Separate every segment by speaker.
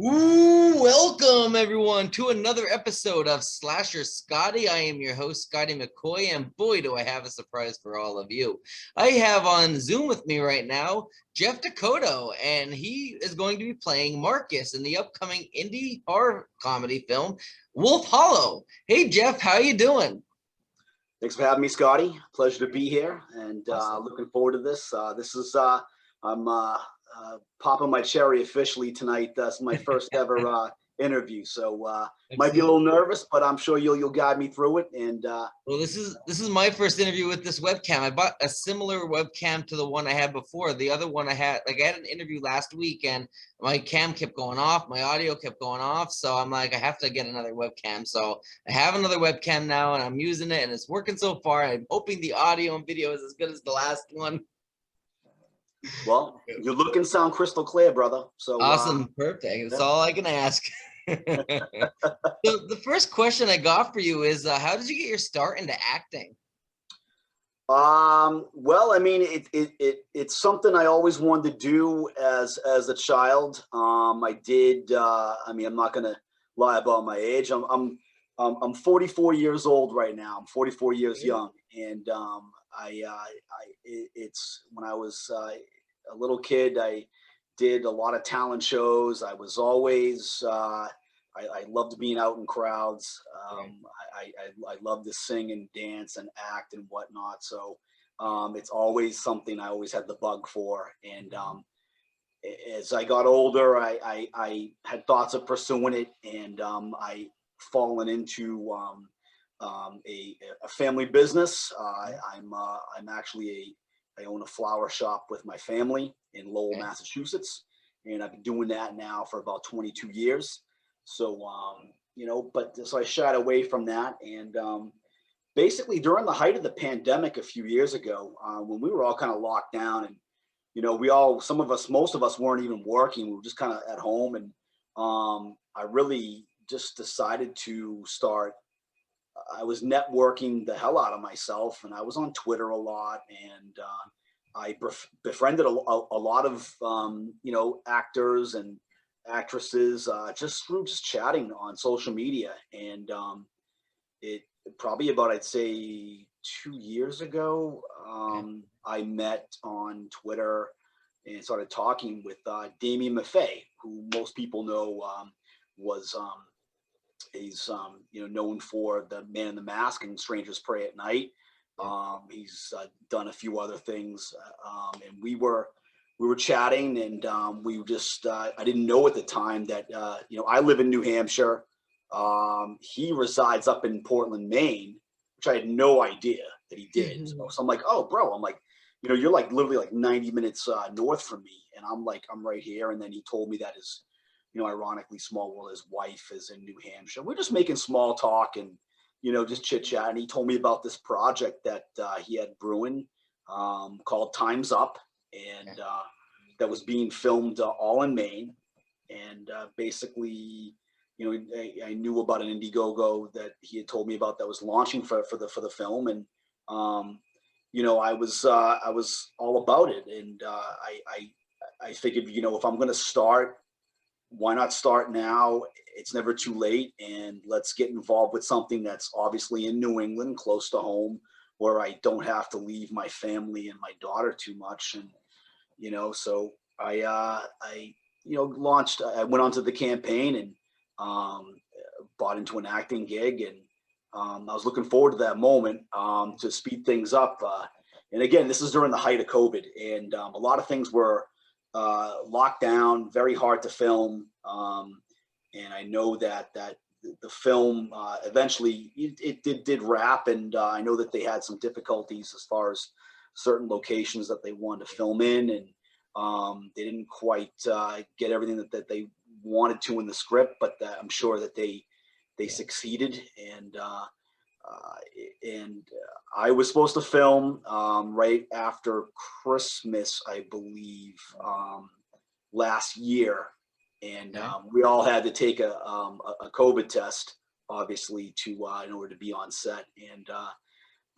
Speaker 1: Ooh, welcome everyone to another episode of Slasher Scotty. I am your host, Scotty McCoy, and boy, do I have a surprise for all of you. I have on Zoom with me right now Jeff Descoteaux, and he is going to be playing Marcus in the upcoming indie horror comedy film Wolf Hollow. Hey Jeff, how you doing?
Speaker 2: Thanks for having me, Scotty. Pleasure to be here, and
Speaker 1: Awesome.
Speaker 2: looking forward to this. I'm popping my cherry officially tonight. That's my first ever interview, so might be a
Speaker 1: Excellent.
Speaker 2: little nervous, but I'm sure you'll guide me through it. And
Speaker 1: Well, this is my first interview with this webcam. I bought a similar webcam to the one I had before. The other one I had an interview last week and my cam kept going off, my audio kept going off. So I'm like, I have to get another webcam. So I have another webcam now and I'm using it and it's working so far. I'm hoping the audio and video is as good as the last one.
Speaker 2: well, you look and sound crystal clear, brother. So
Speaker 1: Awesome, perfect. That's
Speaker 2: yeah.
Speaker 1: all I can ask. So the first question I got for you is, how did you get your start into acting?
Speaker 2: Well, I mean, it's something I always wanted to do as a child. I did. I mean, I'm not gonna lie about my age. I'm 44 years old right now. I'm 44 years young, and it's when I was a little kid. I did a lot of talent shows. I was always. I loved being out in crowds. I love to sing and dance and act and whatnot. So it's always something I always had the bug for. And as I got older, I had thoughts of pursuing it, and I fallen into a family business. I'm actually I own a flower shop with my family in Lowell,
Speaker 1: Okay.
Speaker 2: Massachusetts, and I've been doing that now for about 22 years. So but so I shied away from that, and basically during the height of the pandemic a few years ago, when we were all kind of locked down, and we all, some of us, most of us weren't even working. We were just kind of at home, and I really just decided to start. I was networking the hell out of myself, and I was on Twitter a lot, and I befriended a lot of actors and actresses just through just chatting on social media, and it probably about, I'd say, 2 years ago,
Speaker 1: Okay.
Speaker 2: I met on Twitter and started talking with Damian Maffei, who most people know was he's known for the Man in the Mask and Strangers Pray at Night.
Speaker 1: Yeah.
Speaker 2: He's done a few other things, and we were chatting, and we just I didn't know at the time that I live in New Hampshire. He resides up in Portland, Maine, which I had no idea that he did. So I'm like, oh, bro, I'm like, you're like literally like 90 minutes north from me, and I'm like, I'm right here. And then he told me that his, ironically, small world, his wife is in New Hampshire. We're just making small talk and just chit chat. And he told me about this project that he had brewing called Time's Up, and that was being filmed all in Maine. And basically, I knew about an Indiegogo that he had told me about that was launching for the film, and I was all about it, and I figured, if I'm going to start, why not start now? It's never too late, and let's get involved with something that's obviously in New England, close to home, where I don't have to leave my family and my daughter too much. And so I launched. I went onto the campaign and bought into an acting gig, and I was looking forward to that moment to speed things up. And again, this is during the height of COVID, and a lot of things were locked down, very hard to film. And I know that the film eventually it did wrap, and I know that they had some difficulties as far as certain locations that they wanted to film in, and they didn't quite get everything that they wanted to in the script, but I'm sure that they succeeded. And I was supposed to film right after Christmas, I believe, last year, and
Speaker 1: Okay.
Speaker 2: we all had to take a COVID test, obviously, to in order to be on set. And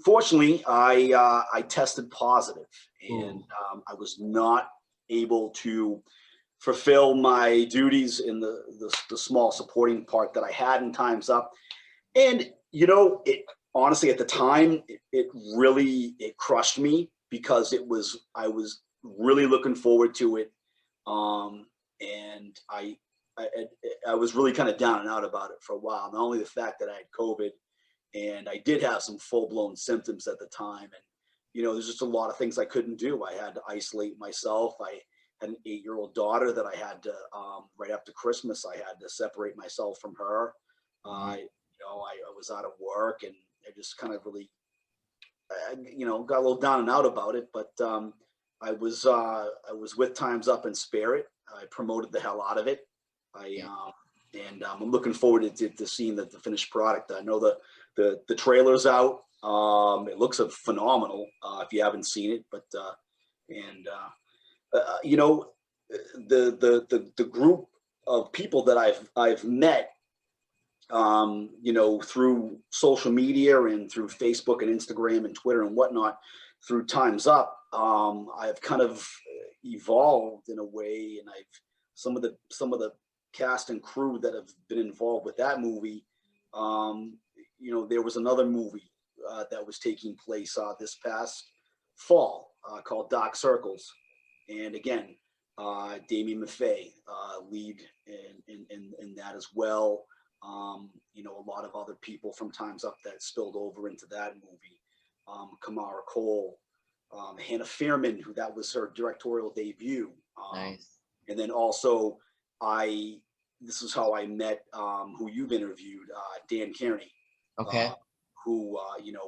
Speaker 2: fortunately, I tested positive, and
Speaker 1: Ooh.
Speaker 2: I was not able to fulfill my duties in the small supporting part that I had in Time's Up. And, you know, it honestly, at the time, it really, it crushed me because I was really looking forward to it. And I was really kind of down and out about it for a while. Not only the fact that I had COVID, and I did have some full-blown symptoms at the time. And, you know, there's just a lot of things I couldn't do. I had to isolate myself. I had an 8-year-old daughter that I had to, right after Christmas, I had to separate myself from her. I was out of work, and I just kind of really, got a little down and out about it. But I was with Time's Up in spirit. I promoted the hell out of it. I'm looking forward to seeing the finished product. I know the trailer's out. It looks phenomenal if you haven't seen it. But the group of people that I've met, through social media and through Facebook and Instagram and Twitter and whatnot, through Time's Up, I've kind of evolved in a way, and some of the cast and crew that have been involved with that movie. There was another movie that was taking place this past fall called Dark Circles, and again, Damian Maffei lead in that as well. A lot of other people from Time's Up that spilled over into that movie. Kamara Cole, Hannah Fearman, who that was her directorial debut.
Speaker 1: Nice.
Speaker 2: And then also, this is how I met who you've interviewed, Dan Kearney.
Speaker 1: Okay.
Speaker 2: Who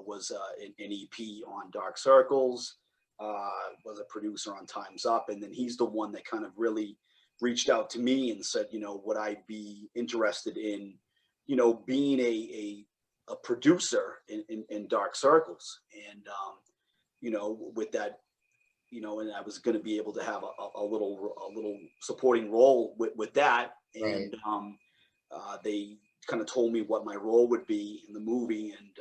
Speaker 2: was an EP on Dark Circles, was a producer on Time's Up, and then he's the one that kind of really reached out to me and said, would I be interested in, being a producer in Dark Circles, and with that, and I was going to be able to have a little supporting role with that, and right. They kind of told me what my role would be in the movie, and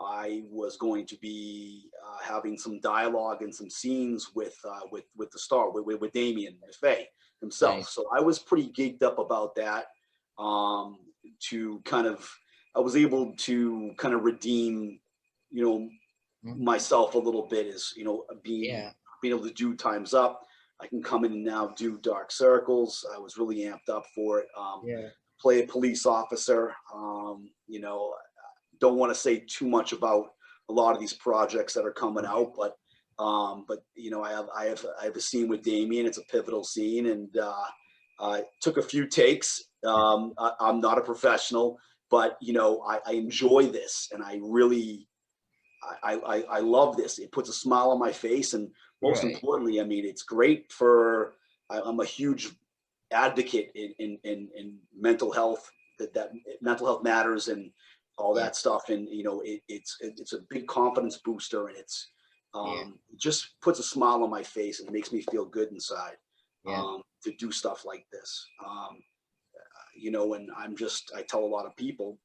Speaker 2: I was going to be having some dialogue and some scenes with the star, with Damian Maffei himself. Nice. So I was pretty geeked up about that. I was able to kind of redeem, myself a little bit as, being able to do Time's Up. I can come in and now do Dark Circles. I was really amped up for it. Play a police officer. Don't want to say too much about a lot of these projects that are coming out, but I have a scene with Damian. It's a pivotal scene, and I took a few takes. I'm not a professional, but I enjoy this, and I really I love this. It puts a smile on my face, and most importantly, I mean, it's great for. I'm a huge advocate in mental health. That mental health matters, and all that stuff, and it's a big confidence booster, and it just puts a smile on my face and makes me feel good inside to do stuff like this. And I tell a lot of people,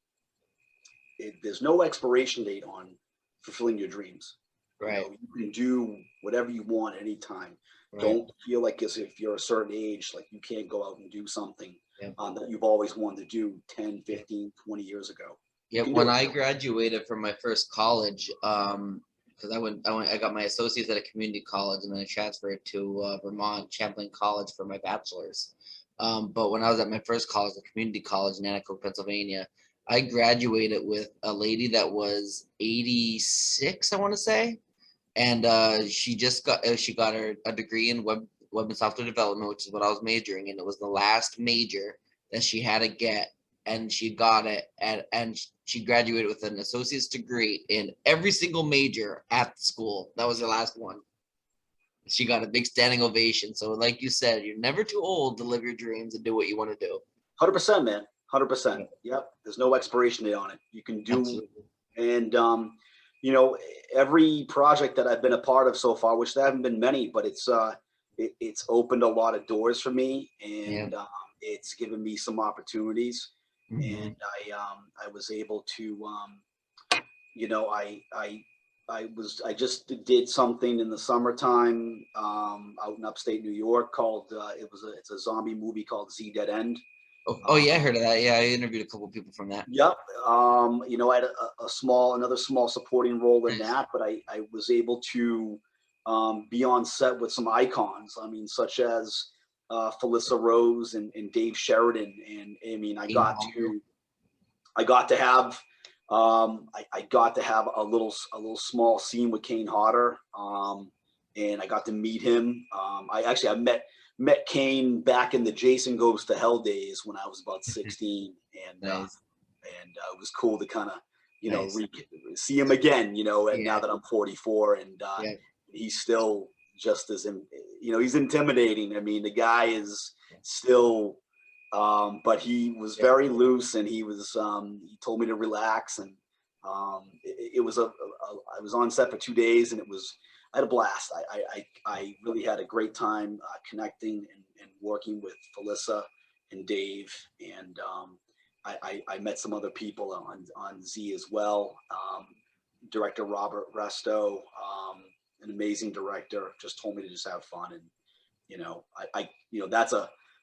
Speaker 2: there's no expiration date on fulfilling your dreams.
Speaker 1: Right.
Speaker 2: You can do whatever you want anytime. Right. Don't feel like as if you're a certain age, like you can't go out and do something that you've always wanted to do 10, 15, 20 years ago.
Speaker 1: Yeah, when I graduated from my first college, because I got my associates at a community college, and then I transferred to Vermont Champlain College for my bachelor's. But when I was at my first college, the community college in Nanticoke, Pennsylvania, I graduated with a lady that was 86, I want to say, and she got a degree in web and software development, which is what I was majoring in. It was the last major that she had to get. And she got it, and she graduated with an associate's degree in every single major at the school. That was her last one. She got a big standing ovation. So like you said, you're never too old to live your dreams and do what you want to do.
Speaker 2: 100%, man. 100%. Yep. There's no expiration date on it. You can do. Absolutely. And, every project that I've been a part of so far, which there haven't been many, but it's opened a lot of doors for me, and it's given me some opportunities. Mm-hmm. And I was able to, I just did something in the summertime out in upstate New York called it's a zombie movie called Z Dead End.
Speaker 1: Oh yeah, I heard of that. Yeah, I interviewed a couple of people from that.
Speaker 2: Yep. I had another small supporting role in
Speaker 1: Nice.
Speaker 2: that, but I was able to be on set with some icons. I mean, such as Felissa Rose and Dave Sheridan, and I mean,
Speaker 1: Kane Hodder.
Speaker 2: I got to have I got to have a little small scene with Kane Hodder, and I got to meet him. I met Kane back in the Jason Goes to Hell days when I was about 16,
Speaker 1: Nice,
Speaker 2: and it was cool to kind of
Speaker 1: nice.
Speaker 2: see him again. And now
Speaker 1: Yeah,
Speaker 2: that I'm 44, and
Speaker 1: yeah,
Speaker 2: he's still just as he's intimidating. I mean, the guy is still but he was
Speaker 1: yeah.
Speaker 2: very loose, and he told me to relax, and it was I was on set for 2 days, and I had a blast. I really had a great time connecting and working with Felissa and Dave, and I met some other people on Z as well. Director Robert Resto, an amazing director, just told me to just have fun, and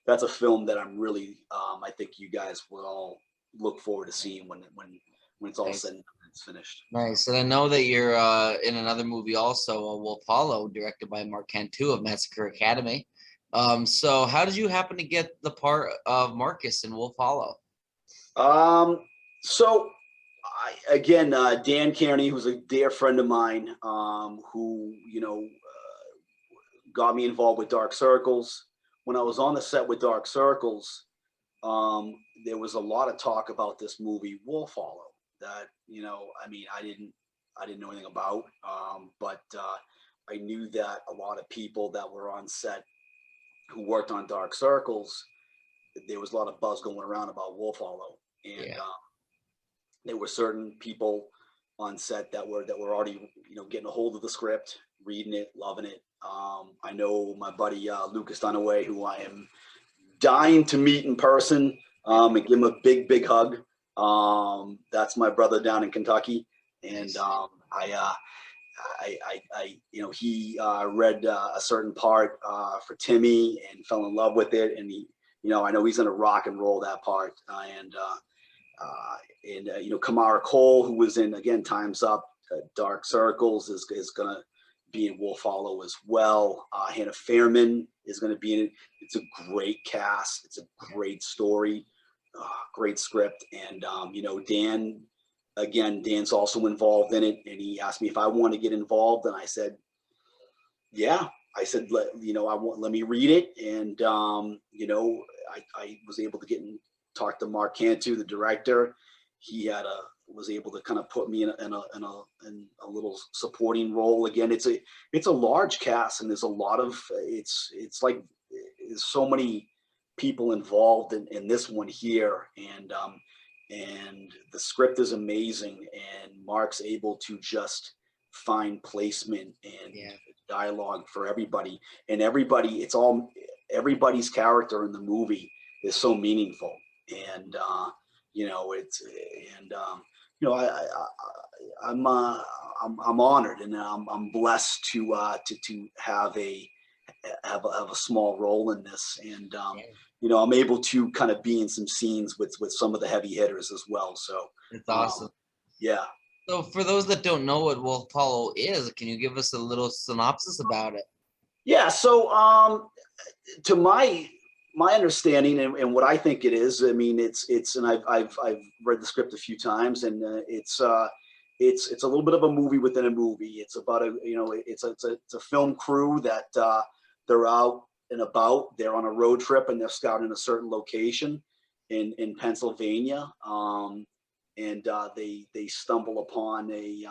Speaker 2: that's a film that I'm really I think you guys will all look forward to seeing when it's all
Speaker 1: Nice,
Speaker 2: said and it's finished.
Speaker 1: nice. And I know that you're in another movie also, Wolf Hollow, directed by Mark Cantu of Massacre Academy. So how did you happen to get the part of Marcus in Wolf Hollow?
Speaker 2: So again, Dan Kearney, who's a dear friend of mine, who got me involved with Dark Circles. When I was on the set with Dark Circles, there was a lot of talk about this movie Wolf Hollow that I mean, I didn't know anything about, but I knew that a lot of people that were on set who worked on Dark Circles, there was a lot of buzz going around about Wolf Hollow, and
Speaker 1: Yeah,
Speaker 2: there were certain people on set that were already getting a hold of the script, reading it, loving it. I know my buddy Lucas Dunaway, who I am dying to meet in person, and give him a big hug. That's my brother down in Kentucky, and
Speaker 1: nice.
Speaker 2: he read a certain part for Timmy and fell in love with it, and I know he's gonna rock and roll that part, Kamara Cole, who was in again Time's Up, Dark Circles, is gonna be in Wolf Hollow as well. Hannah Fairman is going to be in it. It's a great cast. It's a great story, great script. And, Dan's also involved in it. And he asked me if I want to get involved. And I said, yeah. I said, let me read it. And, I was able to talk to Mark Cantu, the director. He was able to kind of put me in a little supporting role. Again, it's a large cast, and there's a lot of it's like there's so many people involved in this one here, and the script is amazing, and Mark's able to just find placement and
Speaker 1: Yeah,
Speaker 2: dialogue for everybody, and everybody's character in the movie is so meaningful, and it's and I'm honored, and I'm blessed to have a small role in this, and I'm able to kind of be in some scenes with some of the heavy hitters as well. So
Speaker 1: it's awesome.
Speaker 2: yeah.
Speaker 1: So for those that don't know what Wolf Hollow is, can you give us a little synopsis about it?
Speaker 2: Yeah. So to my understanding and what I think it is, I mean, and I've read the script a few times, and it's a little bit of a movie within a movie. It's about it's a film crew that they're out and about. They're on a road trip, and they're scouting a certain location in Pennsylvania, and they stumble upon an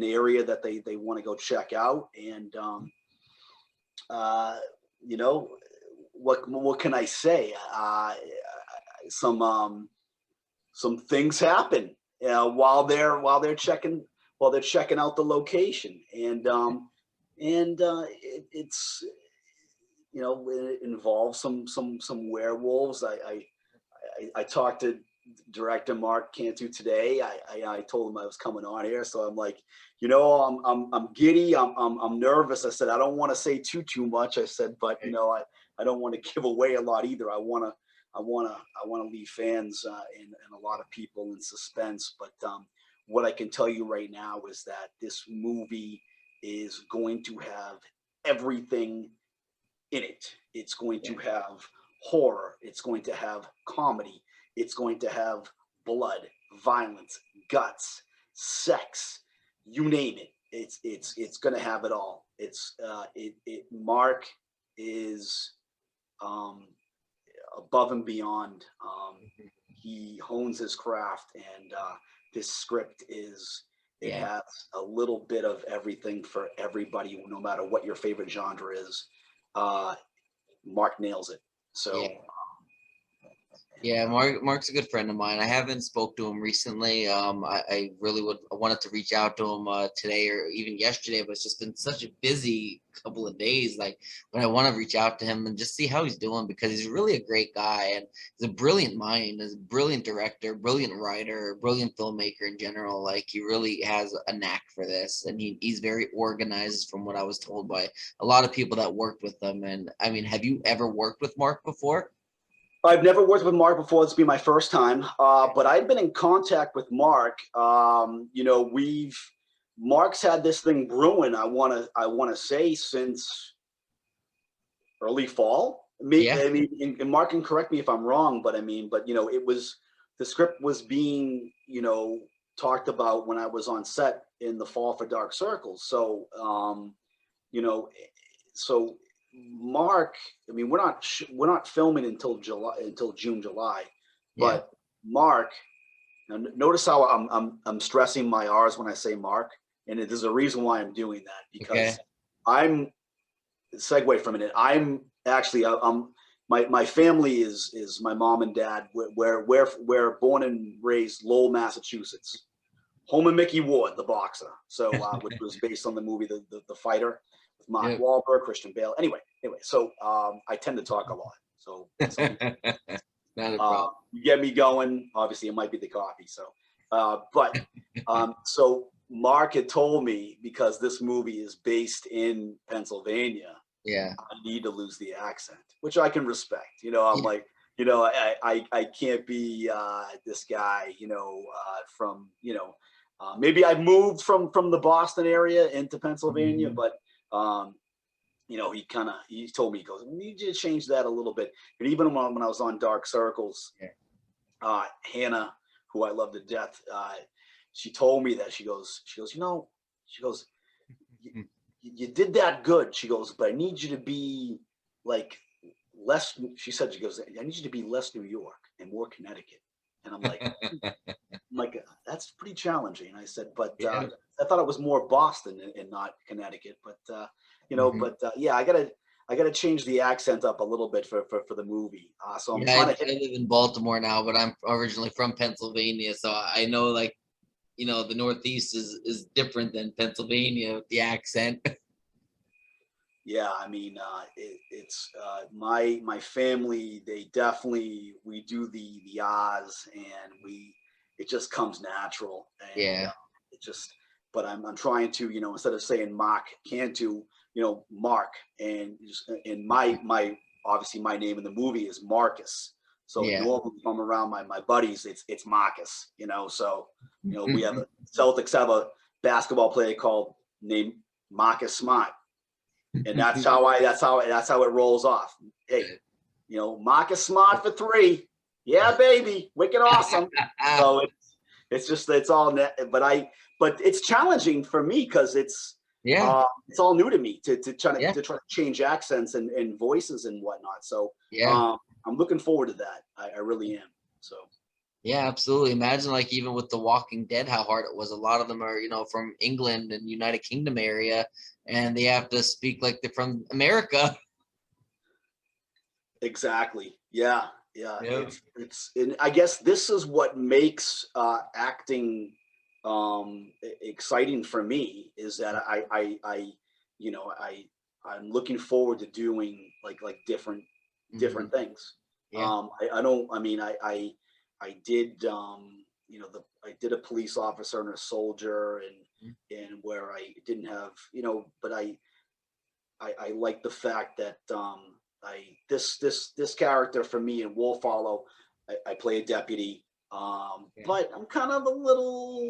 Speaker 2: area that they want to go check out, and what can I say? Some things happen while they're checking out the location, and it's it involves some werewolves. I talked to director Mark Cantu today. I told him I was coming on here, so I'm like, you know, I'm giddy, I'm nervous. I said I don't want to say too much. I said, but you know, I don't want to give away a lot either. I want to leave fans and a lot of people in suspense. But what I can tell you right now is that this movie is going to have everything in it. It's going to have horror. It's going to have comedy. It's going to have blood, violence, guts, sex, you name it. It's going to have it all. Mark is above and beyond. He hones his craft, and this script it has a little bit of everything for everybody, no matter what your favorite genre is. Mark nails it. So
Speaker 1: yeah, Mark's a good friend of mine. I haven't spoke to him recently. I really wanted to reach out to him today or even yesterday, but it's just been such a busy couple of days. Like, but I want to reach out to him and just see how he's doing, because he's really a great guy and he's a brilliant mind, he's a brilliant director, brilliant writer, brilliant filmmaker in general. Like, he really has a knack for this, and he's very organized from what I was told by a lot of people that worked with him. And I mean, have you ever worked with Mark before?
Speaker 2: I've never worked with Mark before. This will be my first time, but I've been in contact with Mark. You know, Mark's had this thing brewing. I want to say since early fall. I mean, and Mark can correct me if I'm wrong, but you know, the script was being, you know, talked about when I was on set in the fall for Dark Circles. So, you know, so. Mark, I mean, we're not filming until June, July, but Mark, notice how I'm stressing my R's when I say Mark, and there's a reason why I'm doing that, because I'm segue for a minute. I'm actually my family is my mom and dad. We're born and raised Lowell, Massachusetts, home of Mickey Ward, the boxer. So which was based on the movie The Fighter. Mark Wahlberg, Christian Bale. Anyway, so I tend to talk a lot. So
Speaker 1: not a problem.
Speaker 2: You get me going. Obviously, it might be the coffee. So, but so Mark had told me, because this movie is based in Pennsylvania, I need to lose the accent, which I can respect. You know, I'm like, you know, I can't be this guy. You know, from maybe I moved from the Boston area into Pennsylvania, but you know, he told me, he goes, I need you to change that a little bit. And even when I was on Dark Circles, Hannah, who I love to death, she told me that she goes, you know, you did that good. She goes, but I need you to be like less. She goes, I need you to be less New York and more Connecticut. And I'm like, that's pretty challenging. And I said, but I thought it was more Boston and not Connecticut. But you know, I gotta change the accent up a little bit for the movie. So I'm trying
Speaker 1: I live in Baltimore now, but I'm originally from Pennsylvania, so I know, like, you know, the Northeast is different than Pennsylvania with the accent.
Speaker 2: Yeah, I mean, it's my family. They definitely, we do the ahs, and it just comes natural, and it just. But I'm trying to, you know, instead of saying Mark Cantu, you know, Mark, and my obviously my name in the movie is Marcus. So normally if I'm around my buddies, it's Marcus, you know. So, you know, we have Celtics have a basketball player named Marcus Smart. And that's how it rolls off. Hey, you know, Marcus Smart for 3. Yeah, baby, wicked awesome. So it's all net, but it's challenging for me, because it's all new to me to try to change accents and voices and whatnot. So I'm looking forward to that. I really am. So.
Speaker 1: Yeah, absolutely. Imagine, like, even with The Walking Dead, how hard it was. A lot of them are, you know, from England and United Kingdom area, and they have to speak like they're from America.
Speaker 2: Exactly. Yeah. It's and I guess this is what makes acting exciting for me, is that I'm looking forward to doing like different things. did, I did a police officer and a soldier, and where I didn't have, but I like the fact that this character for me in Wolf Hollow, I play a deputy, but I'm kind of a little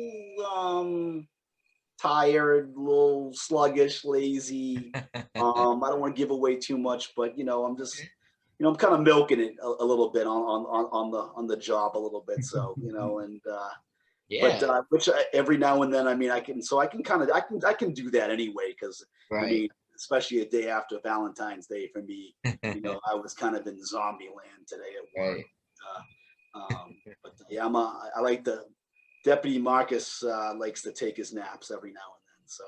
Speaker 2: tired, a little sluggish, lazy. I don't want to give away too much, but I'm just, I'm kind of milking it a little bit on the job a little bit. So and
Speaker 1: Yeah.
Speaker 2: but which every now and then, I mean, I can kind of I can do that anyway, because I
Speaker 1: Right.
Speaker 2: mean, especially a day after Valentine's Day for me, I was kind of in zombie land today at work.
Speaker 1: Right.
Speaker 2: But yeah, I like the Deputy Marcus likes to take his naps every now and then. So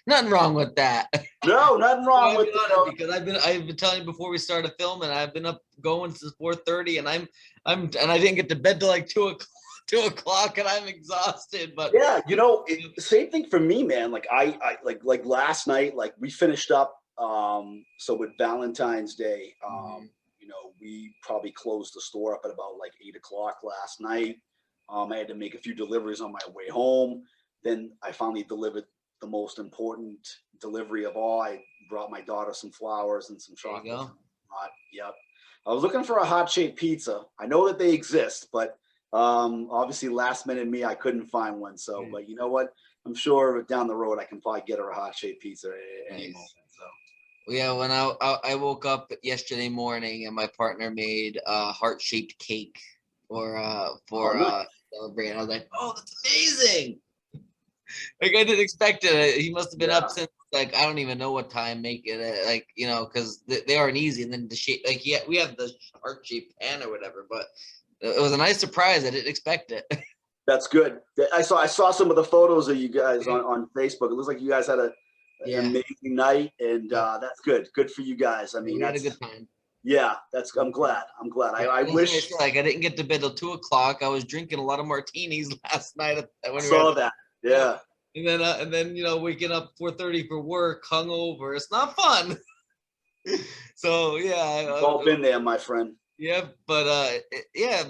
Speaker 1: Nothing wrong with that.
Speaker 2: no, nothing wrong
Speaker 1: I'll
Speaker 2: with
Speaker 1: be honest, because I've been telling you before we started filming, I've been up going since 4:30, and and I didn't get to bed till like 2 o'clock, and I'm exhausted. But
Speaker 2: yeah, same thing for me, man. Like I like last night, like we finished up. So with Valentine's Day, we probably closed the store up at about like 8 o'clock last night. I had to make a few deliveries on my way home. Then I finally delivered the most important delivery of all. I brought my daughter some flowers and some
Speaker 1: there you
Speaker 2: chocolates.
Speaker 1: go.
Speaker 2: Yep. I was looking for a heart-shaped pizza. I know that they exist, but obviously last minute me, I couldn't find one. So, but you know what? I'm sure down the road I can probably get her a heart-shaped pizza at any moment. So.
Speaker 1: Yeah, when I woke up yesterday morning and my partner made a heart-shaped cake for celebrating. I was like, oh, that's amazing. Like I didn't expect it. He must have been up since like I don't even know what time making it. Like because they aren't easy. And then the shape, like we have the heart-shaped pan or whatever, but it was a nice surprise. I didn't expect it.
Speaker 2: That's good. I saw some of the photos of you guys on Facebook. It looks like you guys had an amazing night, and that's good. Good for you guys. I mean,
Speaker 1: we had a
Speaker 2: that's
Speaker 1: good time.
Speaker 2: yeah. I'm glad. I wish.
Speaker 1: Like I didn't get to bed till 2 o'clock. I was drinking a lot of martinis last night when
Speaker 2: I saw that. Yeah.
Speaker 1: And then waking up 4:30 for work, hungover. It's not fun. So yeah,
Speaker 2: We've all been there, my friend.
Speaker 1: Yeah, but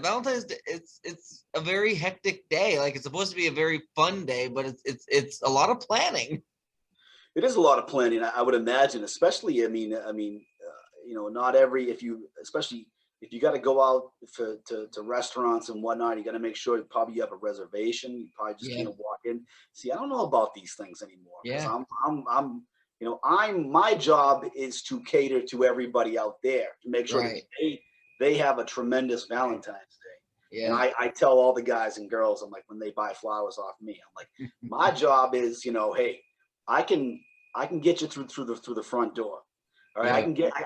Speaker 1: Valentine's Day, it's a very hectic day. Like it's supposed to be a very fun day, but it's a lot of planning.
Speaker 2: It is a lot of planning, I would imagine, especially. I mean, not especially if you got to go out to restaurants and whatnot, you got to make sure probably you have a reservation. You probably just can't walk in. See, I don't know about these things anymore, because my job is to cater to everybody out there, to make sure that they have a tremendous Valentine's Day. Yeah. And I tell all the guys and girls, I'm like, when they buy flowers off me, I'm like, my job is, hey, I can get you through the front door. All right.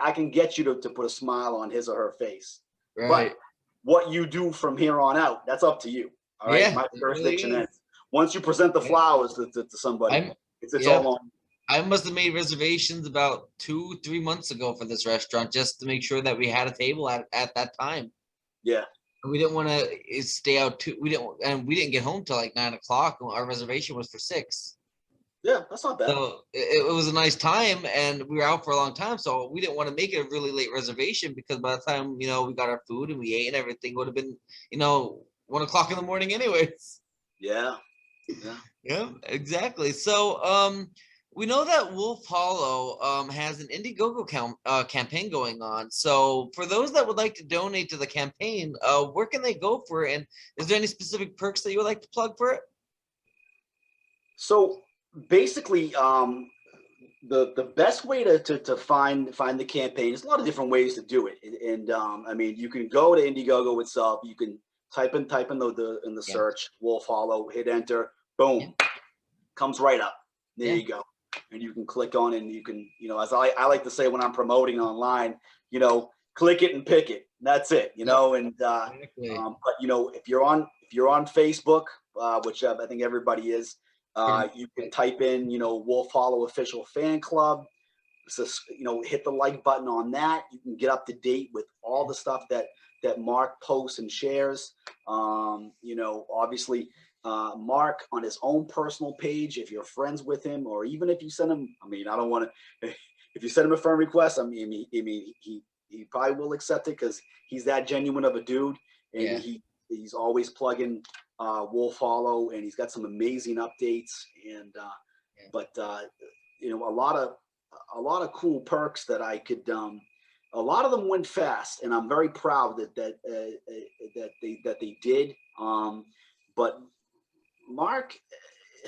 Speaker 2: I can get you to put a smile on his or her face. Right. But what you do from here on out, that's up to you. All right. My jurisdiction ends. Once you present the flowers to somebody, it's all on.
Speaker 1: I must have made reservations about 2-3 months ago for this restaurant just to make sure that we had a table at that time.
Speaker 2: Yeah.
Speaker 1: We didn't want to stay out we didn't get home till like 9 o'clock. Our reservation was for 6.
Speaker 2: Yeah, that's not bad.
Speaker 1: So it was a nice time, and we were out for a long time, so we didn't want to make it a really late reservation, because by the time we got our food and we ate and everything, would have been 1 o'clock in the morning anyways.
Speaker 2: Yeah.
Speaker 1: Yeah, exactly. So we know that Wolf Hollow has an Indiegogo campaign going on. So for those that would like to donate to the campaign, where can they go for it? And is there any specific perks that you would like to plug for it?
Speaker 2: So basically, the best way to find the campaign, there's a lot of different ways to do it. And I mean, you can go to Indiegogo itself. You can type in the search Wolf Hollow, hit enter, boom, comes right up. There you go. And you can click on it, and you can, as I like to say when I'm promoting online, click it and pick it. That's it, and but if you're on Facebook, which I think everybody is, you can type in, Wolf Hollow Official Fan Club. So, hit the like button on that. You can get up to date with all the stuff that Mark posts and shares. Obviously, Mark on his own personal page, if you're friends with him, or even if you send him, I mean, I don't want to, if you send him a friend request, I mean, he probably will accept it, because he's that genuine of a dude. and
Speaker 1: Yeah.
Speaker 2: he's always plugging Wolf Hollow, and he's got some amazing updates, and but you know, a lot of cool perks that I could. A lot of them went fast, and I'm very proud that they did. But Mark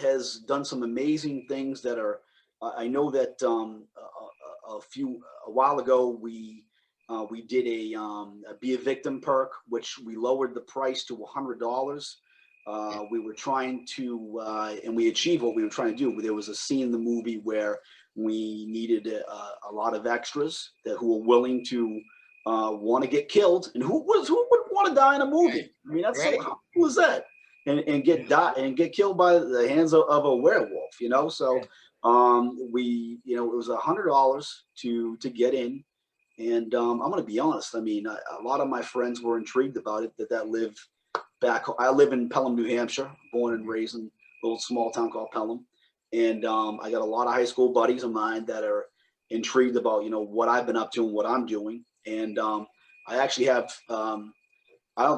Speaker 2: has done some amazing things that are. I know that a while ago we did a be a victim perk, which we lowered the price to $100. We were trying to, and we achieved what we were trying to do. There was a scene in the movie where we needed a lot of extras who were willing to want to get killed, and who would want to die in a movie? I mean, that's so how cool is that? And get killed by the hands of a werewolf, you know? So we, you know, it was $100 to get in. And I'm going to be honest. I mean, a lot of my friends were intrigued about it that live back. I live in Pelham, New Hampshire, born and raised in a little small town called Pelham. And I got a lot of high school buddies of mine that are intrigued about, you know, what I've been up to and what I'm doing. And I actually have,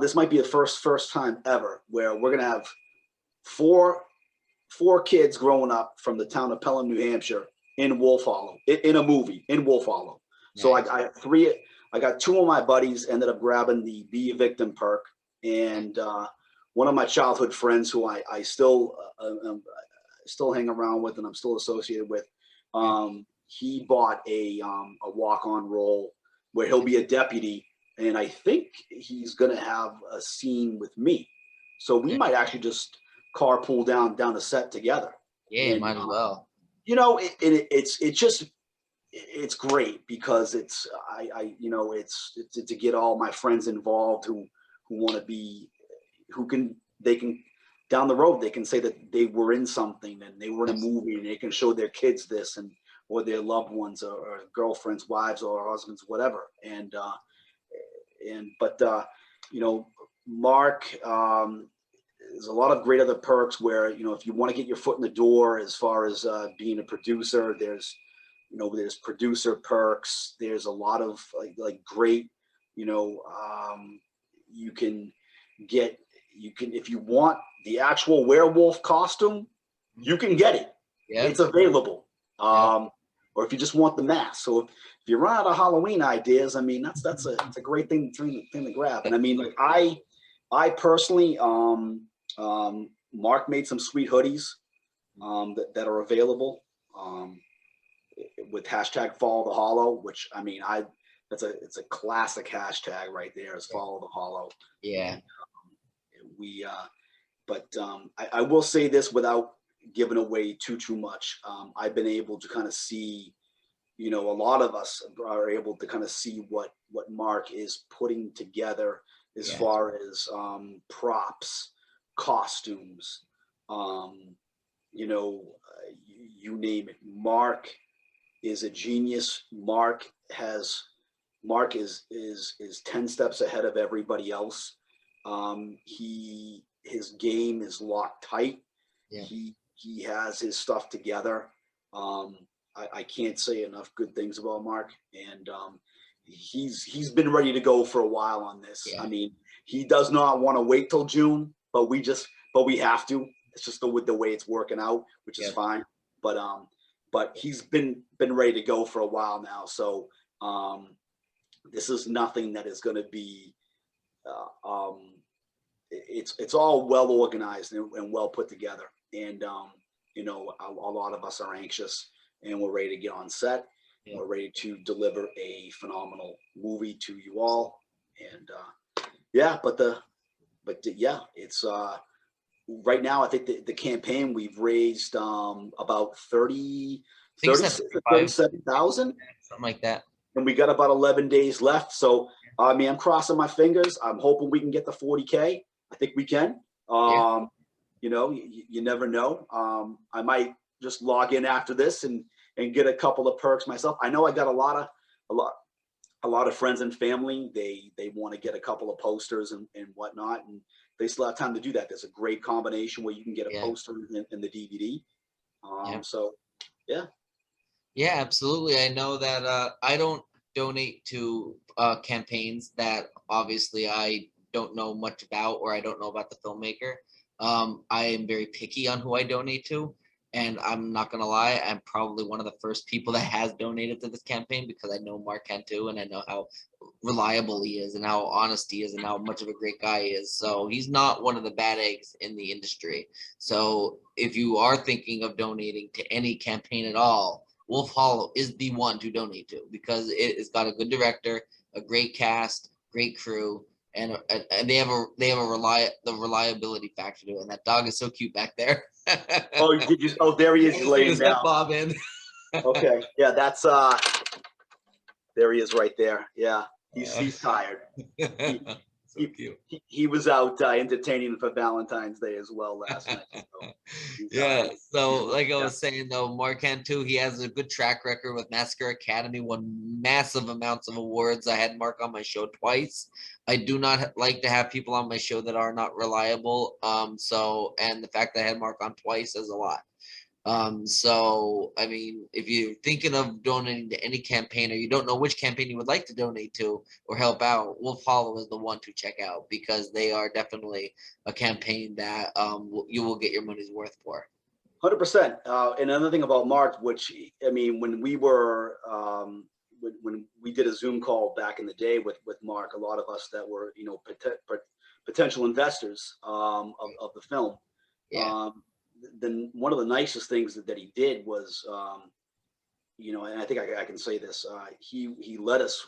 Speaker 2: this might be the first time ever where we're going to have four kids growing up from the town of Pelham, New Hampshire in Wolf Hollow, in a movie in Wolf Hollow. So I have three. I got two of my buddies ended up grabbing the Be a Victim perk, and one of my childhood friends who I still hang around with and I'm still associated with. He bought a walk-on role where he'll be a deputy, and I think he's going to have a scene with me. So we might actually just carpool down the set together.
Speaker 1: Yeah, and, might as well.
Speaker 2: You know, it's great because it's to get all my friends involved who want to be, they can down the road they can say that they were in something and they were in a movie, and they can show their kids this or their loved ones or girlfriends, wives, or husbands, whatever. But you know, Mark, there's a lot of great other perks where, you know, if you want to get your foot in the door as far as being a producer, there's producer perks. There's a lot of like great, you know, you can if you want the actual werewolf costume, you can get it. Yeah. It's available. Or if you just want the mask. So if you run out of Halloween ideas, I mean, that's a great thing to grab. And I mean, like I personally, Mark made some sweet hoodies that are available with hashtag Follow the Hollow, which I mean, it's a classic hashtag right there. Is Follow the Hollow. Yeah. I will say this without giving away too much. I've been able to kind of see, you know, a lot of us are able to kind of see what Mark is putting together as far as props, costumes, you know, you name it. Mark is a genius. Mark is 10 steps ahead of everybody else. His game is locked tight. Yeah. He has his stuff together. I can't say enough good things about Mark, and he's been ready to go for a while on this. Yeah. I mean, he does not want to wait till June, but we have to. It's just the way it's working out, which is fine. But he's been ready to go for a while now. So this is nothing that is going to be. It's all well organized and well put together, and you know, a lot of us are anxious, and we're ready to get on set. Yeah. We're ready to deliver a phenomenal movie to you all, and it's right now. I think the campaign we've raised about 37,000,
Speaker 1: something like that,
Speaker 2: and we got about 11 days left. So I mean, I'm crossing my fingers. I'm hoping we can get the 40K. I think we can. You know, you never know. I might just log in after this and get a couple of perks myself. I know I got a lot of friends and family. They want to get a couple of posters and whatnot, and they still have time to do that. There's a great combination where you can get a poster in the DVD. So yeah.
Speaker 1: Yeah, absolutely. I know that I don't donate to campaigns that obviously I don't know much about, or I don't know about the filmmaker, I am very picky on who I donate to. And I'm not gonna lie, I'm probably one of the first people that has donated to this campaign because I know Mark Cantu and I know how reliable he is and how honest he is and how much of a great guy he is. So he's not one of the bad eggs in the industry. So if you are thinking of donating to any campaign at all, Wolf Hollow is the one to donate to because it's got a good director, a great cast, great crew, and they have the reliability factor to it. And that dog is so cute back there.
Speaker 2: Oh, did you? Oh, there he is laying down.
Speaker 1: Bob in.
Speaker 2: Okay, yeah, that's there he is right there. Yeah, he's tired.
Speaker 1: So cute.
Speaker 2: He was out entertaining for Valentine's Day as well last night. So
Speaker 1: yeah. So like I was saying though, Mark Cantu, he has a good track record with Massacre Academy, won massive amounts of awards. I had Mark on my show twice. I do not like to have people on my show that are not reliable. So and the fact that I had Mark on twice is a lot. So I mean, if you're thinking of donating to any campaign or you don't know which campaign you would like to donate to or help out, Wolf Hollow is the one to check out because they are definitely a campaign that you will get your money's worth for.
Speaker 2: 100%. And another thing about Mark, which I mean, when we were when we did a Zoom call back in the day with Mark, a lot of us that were potential investors of the film.
Speaker 1: Yeah.
Speaker 2: Then one of the nicest things that he did was, and I think I can say this, he let us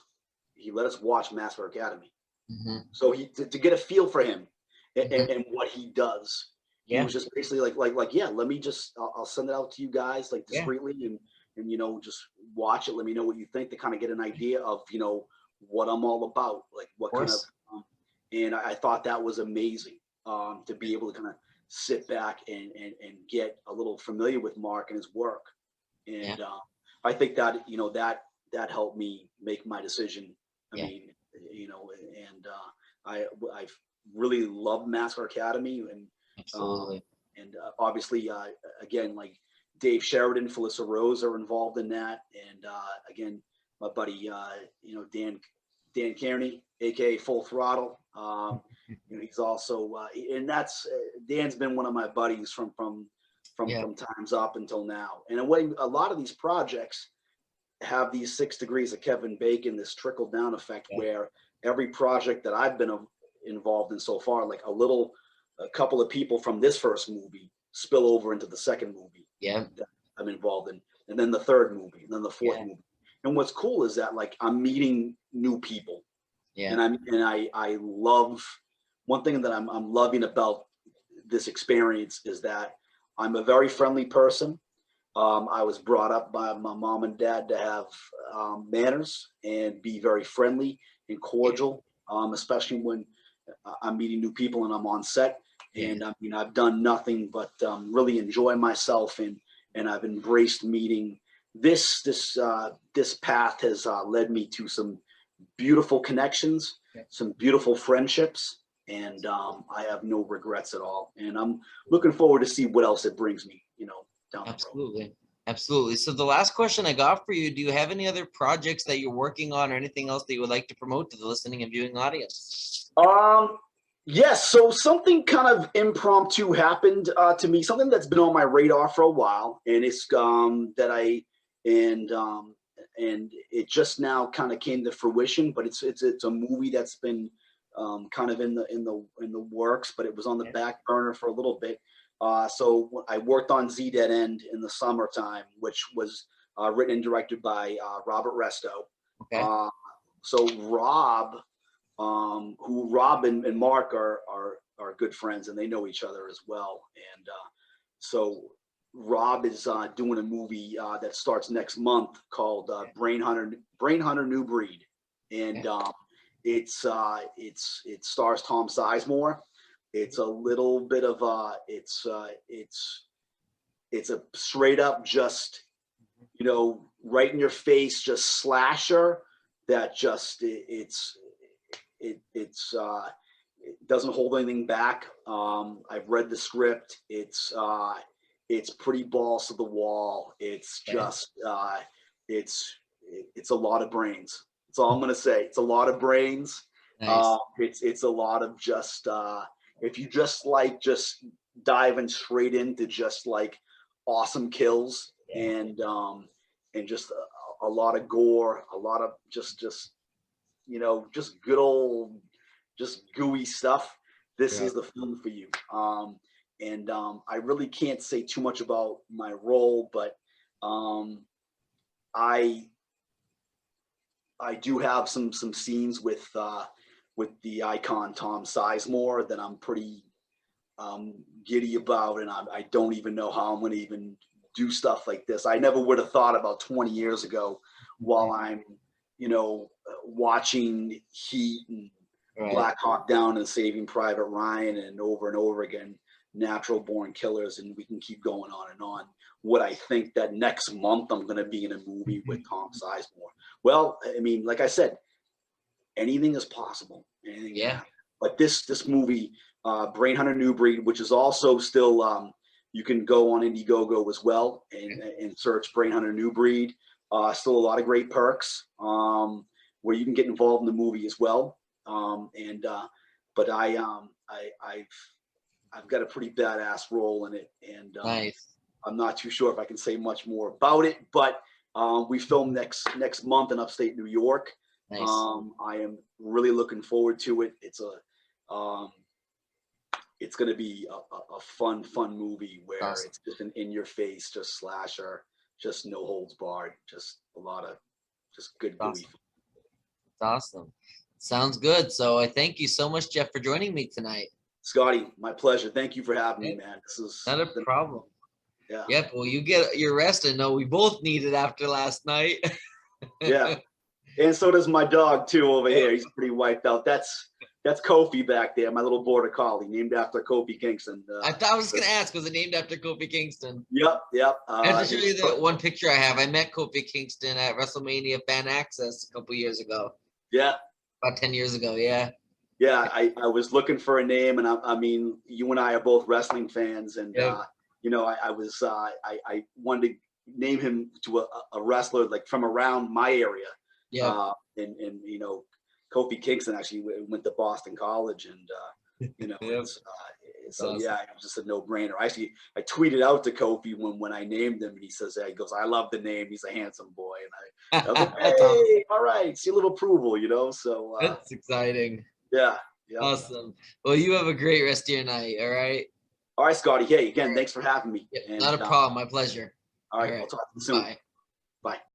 Speaker 2: watch Massacre Academy.
Speaker 1: Mm-hmm.
Speaker 2: So to get a feel for him and what he does, he was just basically like, yeah, let me just, I'll send it out to you guys like discreetly and just watch it. Let me know what you think to kind of get an idea of, what I'm all about, like what kind of, and I thought that was amazing to be able to kind of sit back and get a little familiar with Mark and his work. And I think that, that helped me make my decision. I mean, and I really love Massacre Academy and obviously, again, like Dave Sheridan, Felissa Rose are involved in that. And again, my buddy, Dan Kearney, aka Full Throttle. He's also, and that's Dan's been one of my buddies from times up until now. And a lot of these projects have these 6 degrees of Kevin Bacon, this trickle down effect, where every project that I've been involved in so far, like a couple of people from this first movie spill over into the second movie that I'm involved in, and then the third movie, and then the fourth movie. And what's cool is that like I'm meeting new people. And I love, one thing that I'm loving about this experience is that I'm a very friendly person. I was brought up by my mom and dad to have manners and be very friendly and cordial, especially when I'm meeting new people and I'm on set. And I mean, I've done nothing but really enjoy myself, and I've embraced meeting. This path has led me to some beautiful connections, some beautiful friendships, and I have no regrets at all. And I'm looking forward to see what else it brings me, down the road.
Speaker 1: Absolutely. So the last question I got for you, do you have any other projects that you're working on or anything else that you would like to promote to the listening and viewing audience?
Speaker 2: Yes. So something kind of impromptu happened to me, something that's been on my radar for a while, and it's and it just now kind of came to fruition. But it's a movie that's been kind of in the works, but it was on the back burner for a little bit. So I worked on Z Dead End in the summertime, which was written and directed by Robert Resto.
Speaker 1: Okay.
Speaker 2: So Rob and Mark are good friends, and they know each other as well. And so Rob is doing a movie that starts next month called Brain Hunter New Breed, and it stars Tom Sizemore. It's a little bit of it's a straight up just right in your face just slasher that just it doesn't hold anything back. I've read the script. It's pretty balls to the wall. It's just it's a lot of brains. That's all I'm gonna say. It's a lot of brains.
Speaker 1: Nice.
Speaker 2: It's a lot of just if you just like just diving straight into just like awesome kills
Speaker 1: Yeah.
Speaker 2: and just a lot of gore, a lot of just just good old just gooey stuff. This
Speaker 1: Yeah.
Speaker 2: is the film for you. I really can't say too much about my role, but um, I I do have some scenes with the icon Tom Sizemore that I'm pretty giddy about, and I don't even know how I'm going to even do stuff like this. I never would have thought about 20 years ago while I'm, watching Heat and
Speaker 1: Right.
Speaker 2: Black Hawk Down and Saving Private Ryan and over again, Natural Born Killers, and we can keep going on and on. What I think that next month I'm going to be in a movie with Tom Sizemore. Well, I mean, like I said, anything is possible. Anything can
Speaker 1: Yeah.
Speaker 2: happen. But this movie, Brain Hunter New Breed, which is also still you can go on Indiegogo as well and search Brain Hunter New Breed. Still a lot of great perks where you can get involved in the movie as well. But I've got a pretty badass role in it, and
Speaker 1: Nice.
Speaker 2: I'm not too sure if I can say much more about it. But we film next month in upstate New York.
Speaker 1: Nice.
Speaker 2: I am really looking forward to it. It's going to be a fun movie where
Speaker 1: Awesome.
Speaker 2: it's just an in your face, just slasher, just no holds barred, just a lot of just good gooey.
Speaker 1: Awesome. Awesome. Sounds good. So I thank you so much, Jeff, for joining me tonight.
Speaker 2: Scotty, my pleasure. Thank you for having me, man. This is
Speaker 1: not a problem.
Speaker 2: Yeah.
Speaker 1: Yep. Well, you get your rest. I know we both need it after last night.
Speaker 2: Yeah. And so does my dog too over here. He's pretty wiped out. That's Kofi back there, my little border collie, named after Kofi Kingston.
Speaker 1: I thought I was going to ask, was it named after Kofi Kingston?
Speaker 2: Yep.
Speaker 1: I have to show you the one picture I have. I met Kofi Kingston at WrestleMania Fan Access a couple years ago.
Speaker 2: Yeah.
Speaker 1: About 10 years ago, yeah.
Speaker 2: Yeah, I was looking for a name, and I mean, you and I are both wrestling fans, and
Speaker 1: Yep.
Speaker 2: I wanted to name him to a wrestler like from around my area.
Speaker 1: Yeah.
Speaker 2: And Kofi Kingston actually went to Boston College, and
Speaker 1: Yep.
Speaker 2: so
Speaker 1: Awesome.
Speaker 2: yeah, it was just a no-brainer. I tweeted out to Kofi when I named him, and he says, he goes, "I love the name. He's a handsome boy." And I was like, "Hey, all right, see a little approval, So
Speaker 1: that's exciting.
Speaker 2: yeah.
Speaker 1: Awesome. Well, you have a great rest of your night. All right.
Speaker 2: All right, Scotty. Hey, again, thanks for having me.
Speaker 1: Yep,
Speaker 2: And,
Speaker 1: not a problem. My pleasure.
Speaker 2: All right, I'll talk to you soon.
Speaker 1: Bye.
Speaker 2: Bye.